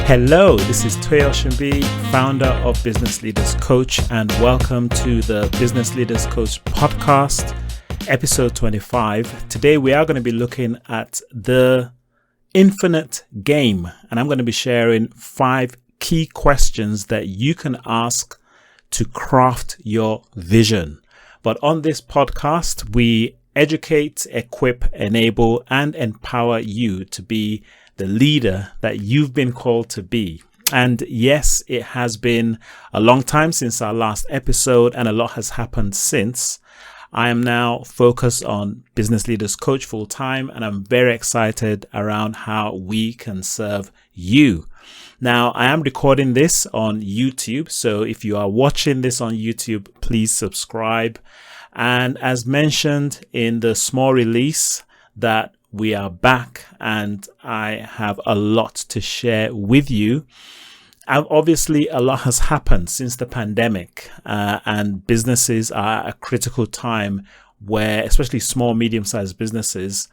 Hello, this is Toye Oshunbiyi, founder of Business Leaders Coach, and welcome to the Business Leaders Coach podcast, episode 25. Today we are going to be looking at the infinite game, and I'm going to be sharing 5 key questions that you can ask to craft your vision. But on this podcast, we educate, equip, enable, and empower you to be the leader that you've been called to be. And yes, it has been a long time since our last episode, and a lot has happened since. I am now focused on Business Leaders Coach full time, and I'm very excited around how we can serve you. Now, I am recording this on YouTube, so if you are watching this on YouTube, please subscribe. And as mentioned in the small release, that we are back and I have a lot to share with you. And obviously, a lot has happened since the pandemic, and businesses are at a critical time where, especially small, medium-sized businesses.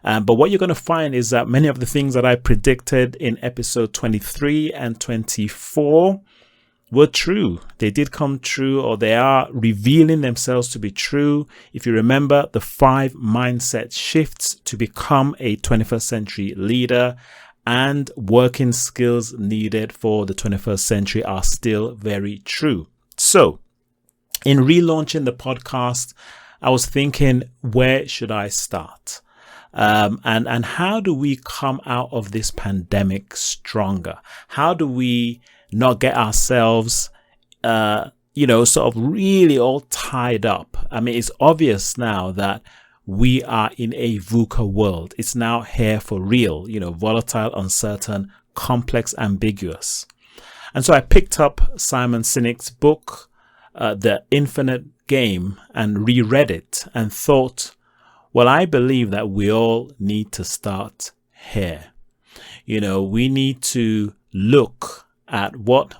But what you're going to find is that many of the things that I predicted in episode 23 and 24 were true. They did come true, or they are revealing themselves to be true. If you remember, the 5 mindset shifts to become a 21st century leader and working skills needed for the 21st century are still very true. So in relaunching the podcast, I was thinking, where should I start? And how do we come out of this pandemic stronger? How do we not get ourselves, sort of really all tied up? I mean, it's obvious now that we are in a VUCA world. It's now here for real, volatile, uncertain, complex, ambiguous. And so I picked up Simon Sinek's book, The Infinite Game, and reread it and thought, well, I believe that we all need to start here. We need to look at what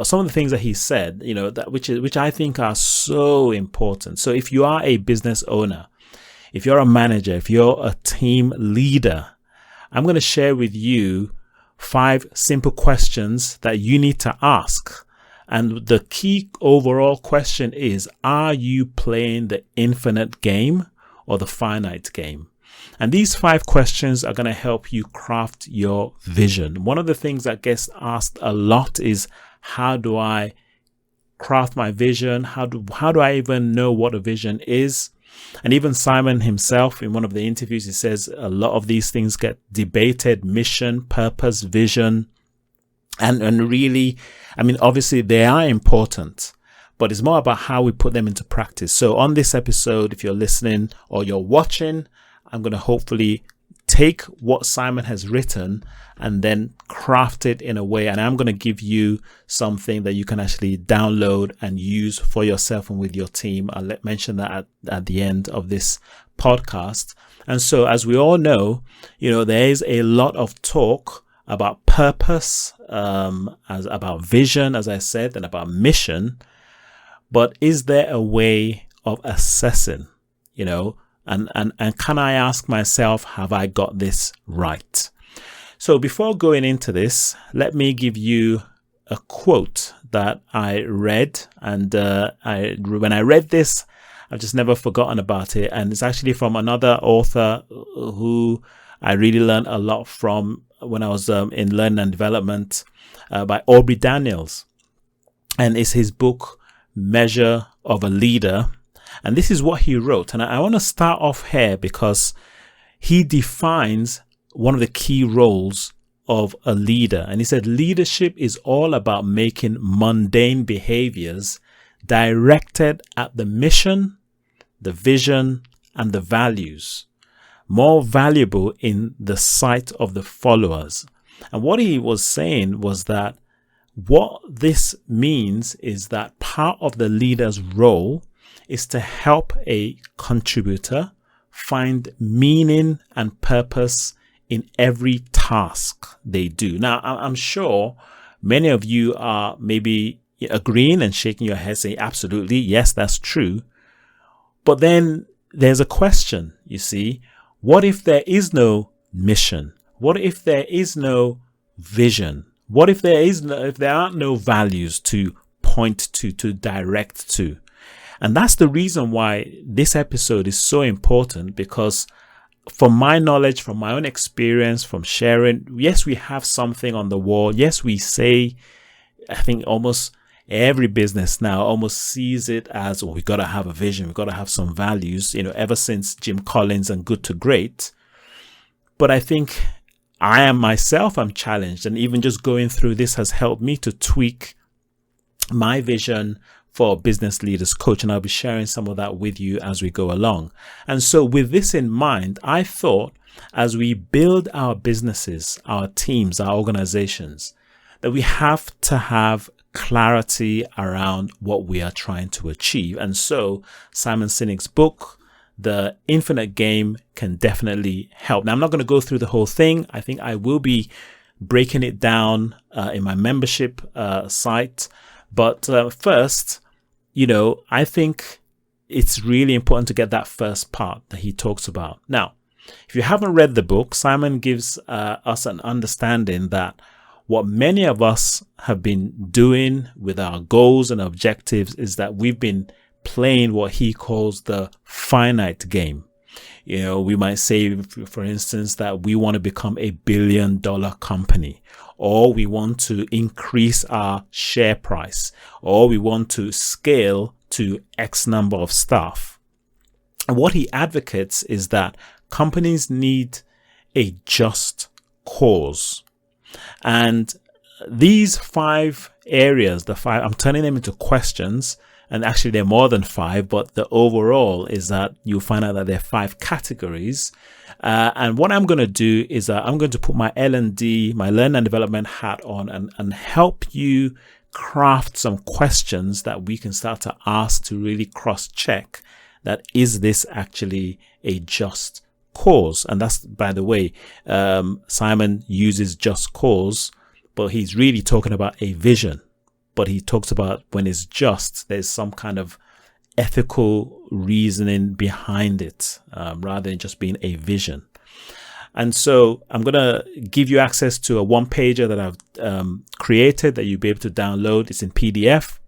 some of the things that he said, which I think are so important. So if you are a business owner, if you're a manager, if you're a team leader, I'm going to share with you 5 simple questions that you need to ask. And the key overall question is, are you playing the infinite game or the finite game? And these 5 questions are going to help you craft your vision. One of the things that gets asked a lot is, how do I craft my vision? How do I even know what a vision is? And even Simon himself, in one of the interviews, he says a lot of these things get debated: mission, purpose, vision. And really, I mean, obviously they are important, but it's more about how we put them into practice. So on this episode, if you're listening or you're watching, I'm going to hopefully take what Simon has written and then craft it in a way. And I'm going to give you something that you can actually download and use for yourself and with your team. I'll mention that at the end of this podcast. And so, as we all know, there is a lot of talk about purpose, about vision, as I said, and about mission. But is there a way of assessing, and can I ask myself, have I got this right? So before going into this, let me give you a quote that I read. And when I read this, I've just never forgotten about it. And it's actually from another author who I really learned a lot from when I was in learning and development, by Aubrey Daniels. And it's his book, Measure of a Leader. And this is what he wrote. And I want to start off here because he defines one of the key roles of a leader. And he said, leadership is all about making mundane behaviors directed at the mission, the vision, and the values more valuable in the sight of the followers. And what he was saying was that what this means is that part of the leader's role is to help a contributor find meaning and purpose in every task they do. Now, I'm sure many of you are maybe agreeing and shaking your head saying, absolutely, yes, that's true. But then there's a question, you see. What if there is no mission? What if there is no vision? What if if there aren't no values to point to direct to? And that's the reason why this episode is so important, because from my knowledge, from my own experience, from sharing, yes, we have something on the wall. Yes, we say, I think almost every business now almost sees it as, oh, we got to have a vision. We got to have some values, ever since Jim Collins and Good to Great. But I think I'm challenged. And even just going through this has helped me to tweak my vision for Business Leaders Coach. And I'll be sharing some of that with you as we go along. And so with this in mind, I thought as we build our businesses, our teams, our organizations, that we have to have clarity around what we are trying to achieve. And so Simon Sinek's book, The Infinite Game, can definitely help. Now, I'm not going to go through the whole thing. I think I will be breaking it down in my membership site. But first, I think it's really important to get that first part that he talks about. Now, if you haven't read the book, Simon gives us an understanding that what many of us have been doing with our goals and objectives is that we've been playing what he calls the finite game. We might say, for instance, that we want to become a $1 billion company, or we want to increase our share price, or we want to scale to X number of staff. And what he advocates is that companies need a just cause. And these 5 areas, I'm turning them into questions. And actually, they're more than 5, but the overall is that you'll find out that there are 5 categories. And what I'm going to do is I'm going to put my L&D, my learn and development hat on and help you craft some questions that we can start to ask to really cross-check that is this actually a just cause? And that's, by the way, Simon uses just cause, but he's really talking about a vision. But he talks about when it's just, there's some kind of ethical reasoning behind it, rather than just being a vision. And so I'm going to give you access to a one-pager that I've created that you'll be able to download. It's in PDF.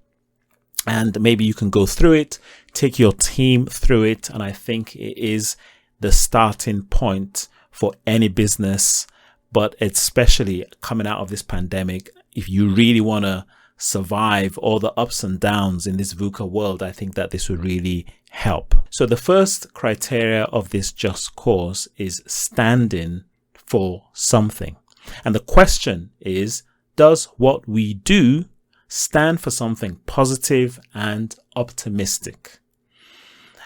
And maybe you can go through it, take your team through it. And I think it is the starting point for any business, but especially coming out of this pandemic. If you really want to survive all the ups and downs in this VUCA world, I think that this would really help. So the first criteria of this just cause is standing for something. And the question is, does what we do stand for something positive and optimistic?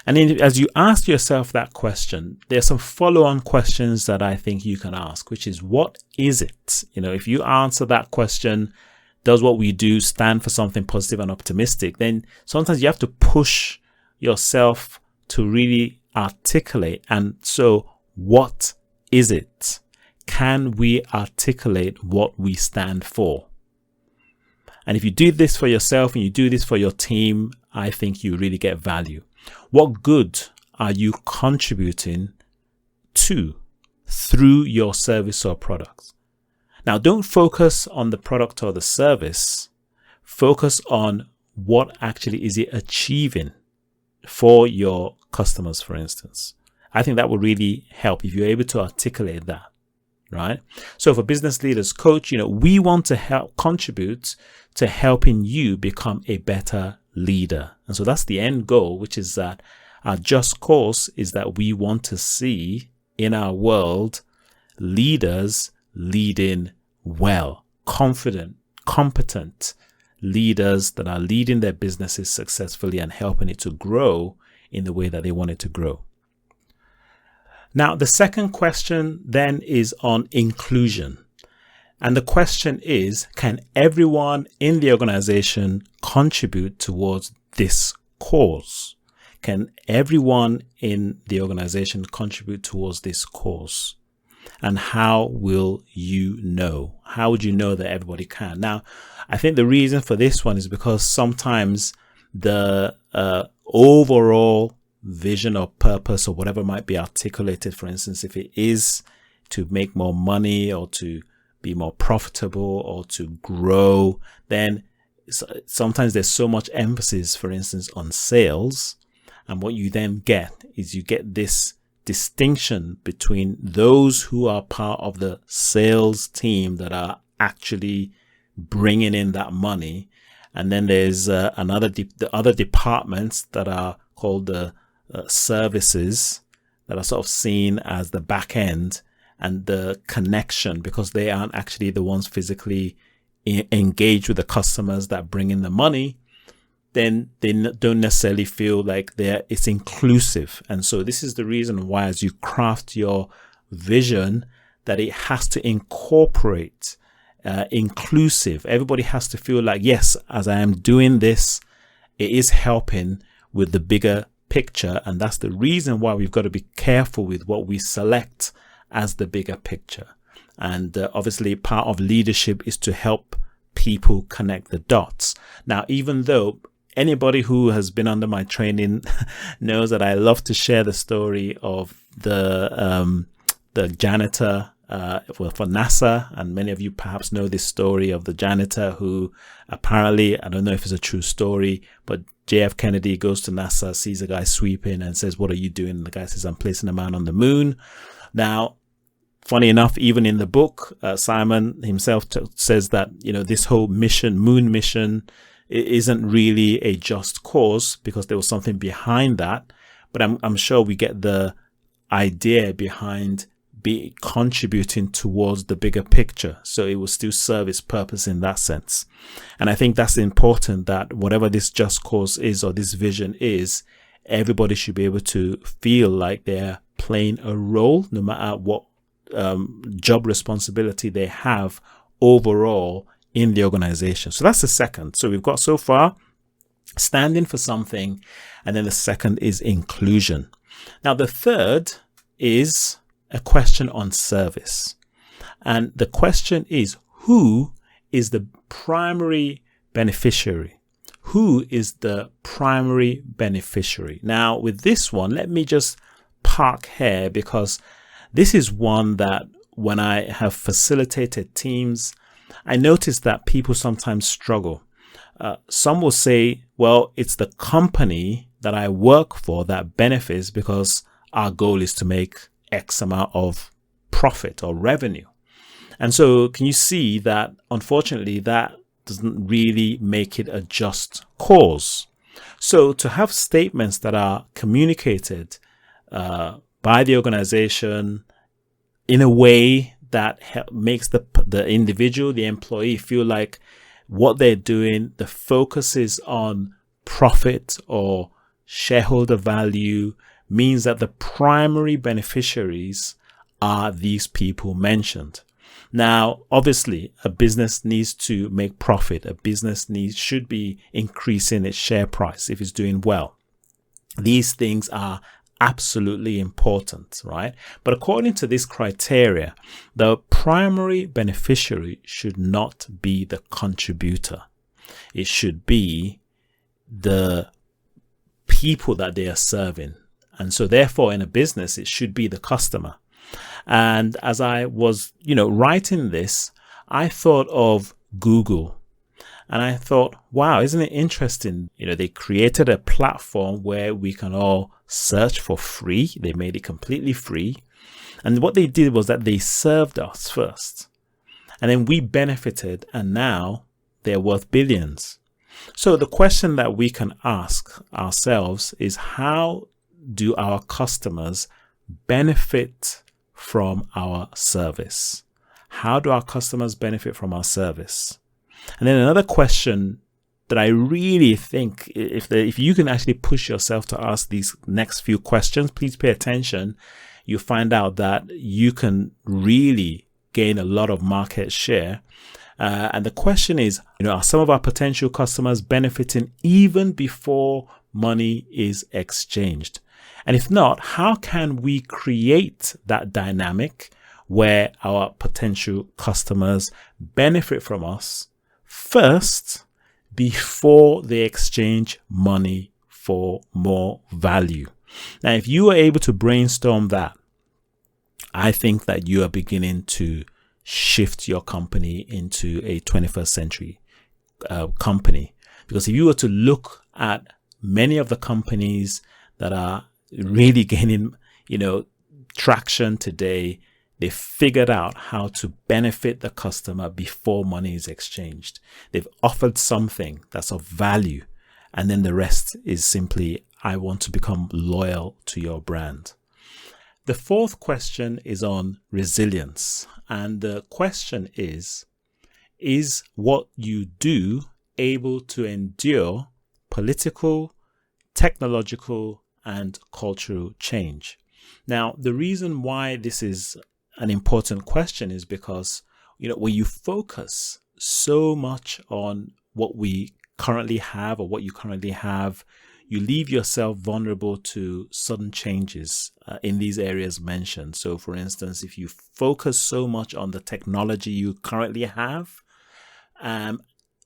And as you ask yourself that question, there's some follow-on questions that I think you can ask, which is, what is it? If you answer that question, does what we do stand for something positive and optimistic, then sometimes you have to push yourself to really articulate. And so what is it? Can we articulate what we stand for? And if you do this for yourself and you do this for your team, I think you really get value. What good are you contributing to through your service or products? Now, don't focus on the product or the service. Focus on what actually is it achieving for your customers, for instance. I think that will really help if you're able to articulate that, right? So for Business Leaders Coach, we want to help contribute to helping you become a better leader. And so that's the end goal, which is that our just cause is that we want to see in our world leaders leading well, confident, competent leaders that are leading their businesses successfully and helping it to grow in the way that they want it to grow. Now, the second question then is on inclusion. And the question is, can everyone in the organization contribute towards this cause? Can everyone in the organization contribute towards this cause? And how will you know? How would you know that everybody can? Now, I think the reason for this one is because sometimes the overall vision or purpose or whatever might be articulated, for instance, if it is to make more money or to be more profitable or to grow, then sometimes there's so much emphasis, for instance, on sales. And what you then get is you get this distinction between those who are part of the sales team that are actually bringing in that money. And then there's the other departments that are called the services, that are sort of seen as the back end and the connection, because they aren't actually the ones physically engaged with the customers that bring in the money. Then they don't necessarily feel like it's inclusive. And so this is the reason why, as you craft your vision, that it has to incorporate inclusive. Everybody has to feel like, yes, as I am doing this, it is helping with the bigger picture. And that's the reason why we've got to be careful with what we select as the bigger picture. And obviously part of leadership is to help people connect the dots. Now, even though anybody who has been under my training knows that I love to share the story of the janitor for NASA, and many of you perhaps know this story of the janitor who apparently, I don't know if it's a true story, but JF Kennedy goes to NASA, sees a guy sweeping and says, "What are you doing?" And the guy says, "I'm placing a man on the moon." Now, funny enough, even in the book, Simon himself says that, this whole moon mission, isn't really a just cause, because there was something behind that. But I'm sure we get the idea behind be contributing towards the bigger picture. So it will still serve its purpose in that sense. And I think that's important, that whatever this just cause is, or this vision is, everybody should be able to feel like they're playing a role, no matter what job responsibility they have overall in the organization. So that's the second. So we've got so far standing for something, and then the second is inclusion. Now the third is a question on service. And the question is, who is the primary beneficiary? Who is the primary beneficiary? Now with this one, let me just park here, because this is one that when I have facilitated teams, I notice that people sometimes struggle. Some will say, well, it's the company that I work for that benefits because our goal is to make X amount of profit or revenue. And so can you see that, unfortunately, that doesn't really make it a just cause. So to have statements that are communicated by the organization in a way that makes the individual, the employee, feel like what they're doing, the focus is on profit or shareholder value, means that the primary beneficiaries are these people mentioned. Now, obviously, a business needs to make profit. A business should be increasing its share price if it's doing well. These things are absolutely important, right? But according to this criteria, the primary beneficiary should not be the contributor. It should be the people that they are serving. And so therefore, in a business, it should be the customer. And as I was, writing this, I thought of Google. And I thought, wow, isn't it interesting? They created a platform where we can all search for free. They made it completely free. And what they did was that they served us first. And then we benefited, and now they're worth billions. So the question that we can ask ourselves is, how do our customers benefit from our service? How do our customers benefit from our service? And then another question that I really think, if you can actually push yourself to ask these next few questions, please pay attention. You'll find out that you can really gain a lot of market share. And the question is, are some of our potential customers benefiting even before money is exchanged? And if not, how can we create that dynamic where our potential customers benefit from us first before they exchange money for more value? Now, if you are able to brainstorm that, I think that you are beginning to shift your company into a 21st century company. Because if you were to look at many of the companies that are really gaining, traction today, they figured out how to benefit the customer before money is exchanged. They've offered something that's of value, and then the rest is simply, I want to become loyal to your brand. The fourth question is on resilience. And the question is what you do able to endure political, technological, and cultural change? Now, the reason why this is an important question is because, when you focus so much on what we currently have or what you currently have, you leave yourself vulnerable to sudden changes in these areas mentioned. So, for instance, if you focus so much on the technology you currently have,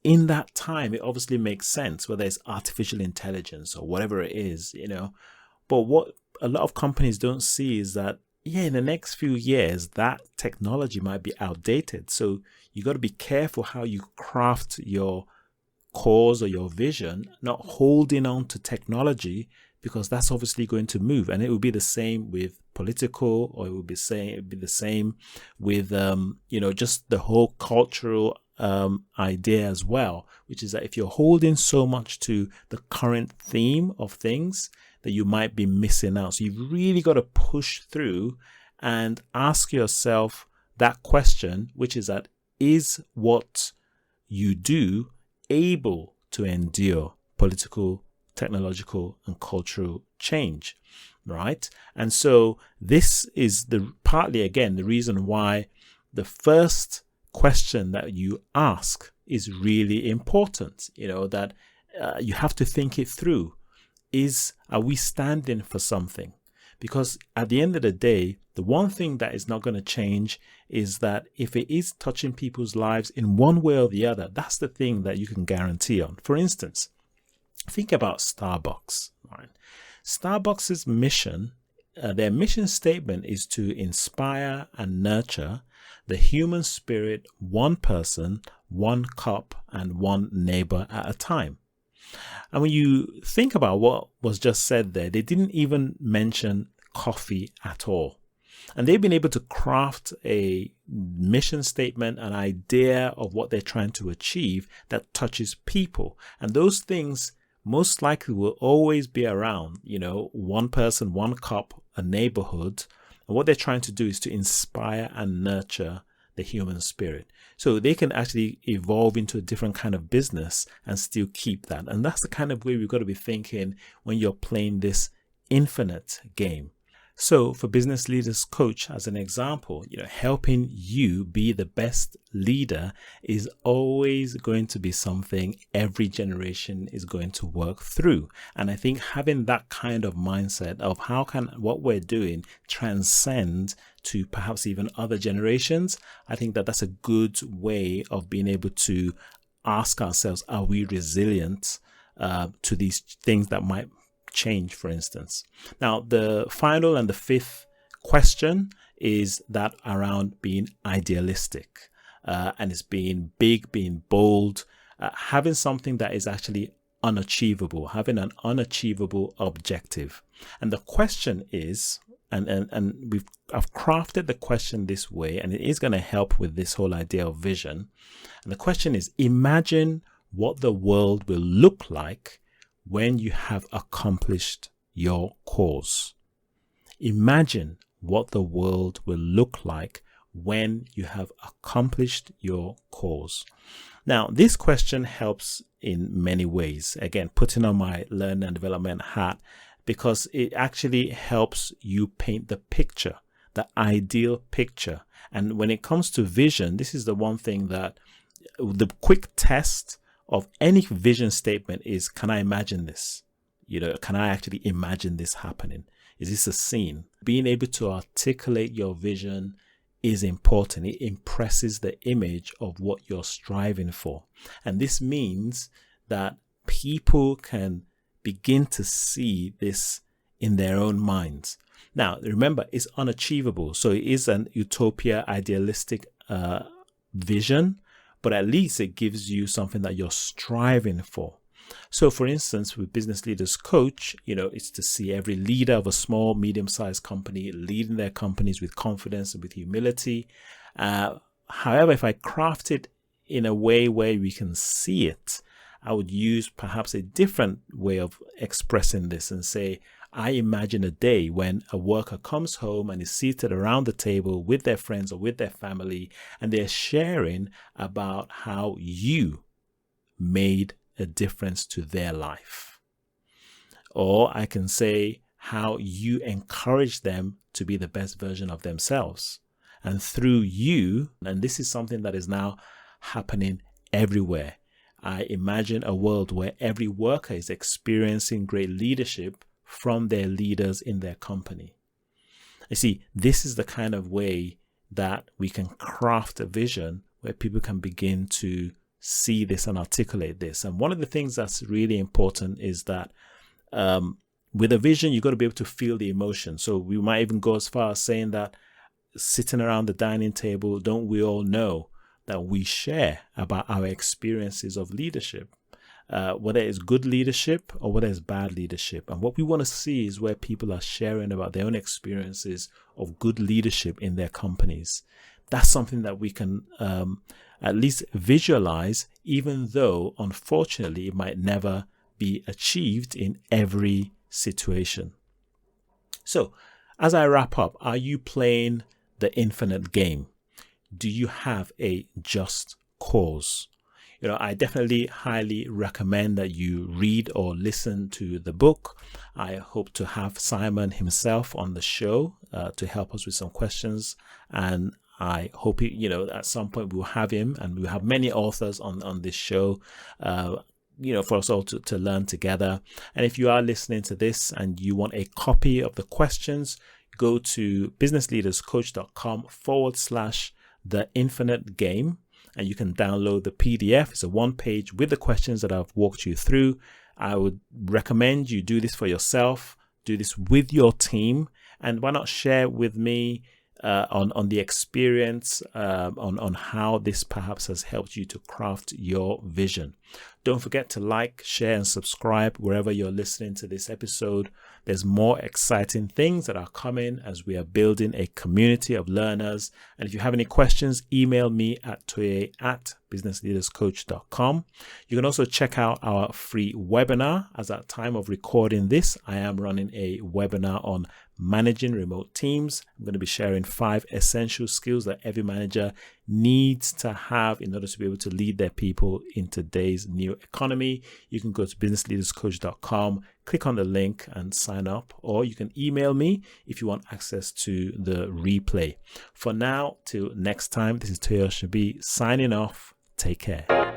in that time, it obviously makes sense, whether it's artificial intelligence or whatever it is, But what a lot of companies don't see is that, in the next few years, that technology might be outdated. So you got to be careful how you craft your cause or your vision, not holding on to technology, because that's obviously going to move. And it will be the same with political, or it will be the same with, just the whole cultural idea as well, which is that if you're holding so much to the current theme of things, that you might be missing out. So you've really got to push through and ask yourself that question, which is that, is what you do able to endure political, technological, and cultural change, right? And so this is partly, again, the reason why the first question that you ask is really important, that you have to think it through. Are we standing for something? Because at the end of the day, the one thing that is not going to change is that if it is touching people's lives in one way or the other, that's the thing that you can guarantee on. For instance, think about Starbucks, right? Starbucks' mission, their mission statement is to inspire and nurture the human spirit, one person, one cup, and one neighbor at a time. And when you think about what was just said there, they didn't even mention coffee at all. And they've been able to craft a mission statement, an idea of what they're trying to achieve that touches people. And those things most likely will always be around, one person, one cup, a neighborhood. And what they're trying to do is to inspire and nurture the human spirit. So they can actually evolve into a different kind of business and still keep that. And that's the kind of way we've got to be thinking when you're playing this infinite game. So for Business Leaders Coach, as an example, helping you be the best leader is always going to be something every generation is going to work through. And I think having that kind of mindset of how can what we're doing transcend to perhaps even other generations, I think that that's a good way of being able to ask ourselves, are we resilient to these things that might change, for instance. Now, the final and the fifth question is that around being idealistic, and it's being big, being bold, having something that is actually unachievable, having an unachievable objective. And the question is, and I've crafted the question this way, and it is going to help with this whole idea of vision. And the question is, imagine what the world will look like when you have accomplished your cause. Imagine what the world will look like when you have accomplished your cause. Now, this question helps in many ways. Again, putting on my learning and development hat, because it actually helps you paint the picture, the ideal picture. And when it comes to vision, this is the one thing that the quick test of any vision statement is, can I imagine this? Can I actually imagine this happening? Is this a scene? Being able to articulate your vision is important. It impresses the image of what you're striving for. And this means that people can begin to see this in their own minds. Now, remember, it's unachievable. So it is an utopia, idealistic vision, but at least it gives you something that you're striving for. So for instance, with Business Leaders Coach, it's to see every leader of a small, medium-sized company leading their companies with confidence and with humility. However, if I craft it in a way where we can see it, I would use perhaps a different way of expressing this and say, I imagine a day when a worker comes home and is seated around the table with their friends or with their family, and they're sharing about how you made a difference to their life. Or I can say how you encourage them to be the best version of themselves. And through you, and this is something that is now happening everywhere, I imagine a world where every worker is experiencing great leadership from their leaders in their company. You see, this is the kind of way that we can craft a vision where people can begin to see this and articulate this. And one of the things that's really important is that with a vision, you've got to be able to feel the emotion. So we might even go as far as saying that sitting around the dining table, don't we all know that we share about our experiences of leadership? Whether it's good leadership or whether it's bad leadership. And what we want to see is where people are sharing about their own experiences of good leadership in their companies. That's something that we can at least visualize, even though, unfortunately, it might never be achieved in every situation. So, as I wrap up, are you playing the infinite game? Do you have a just cause? I definitely highly recommend that you read or listen to the book. I hope to have Simon himself on the show to help us with some questions. And I hope, at some point we'll have him, and we'll have many authors on this show, for us all to learn together. And if you are listening to this and you want a copy of the questions, go to businessleaderscoach.com/the infinite game. And you can download the PDF. It's a one-page with the questions that I've walked you through. I would recommend you do this for yourself, do this with your team, and why not share with me on the experience, on how this perhaps has helped you to craft your vision. Don't forget to like, share, and subscribe wherever you're listening to this episode. There's more exciting things that are coming as we are building a community of learners. And if you have any questions, email me at toye@businessleaderscoach.com. You can also check out our free webinar. As at time of recording this, I am running a webinar on managing remote teams. I'm going to be sharing 5 essential skills that every manager needs to have in order to be able to lead their people in today's new economy. You can go to businessleaderscoach.com, click on the link and sign up, or you can email me if you want access to the replay. For now, till next time, this is Toye Oshunbiyi signing off. Take care.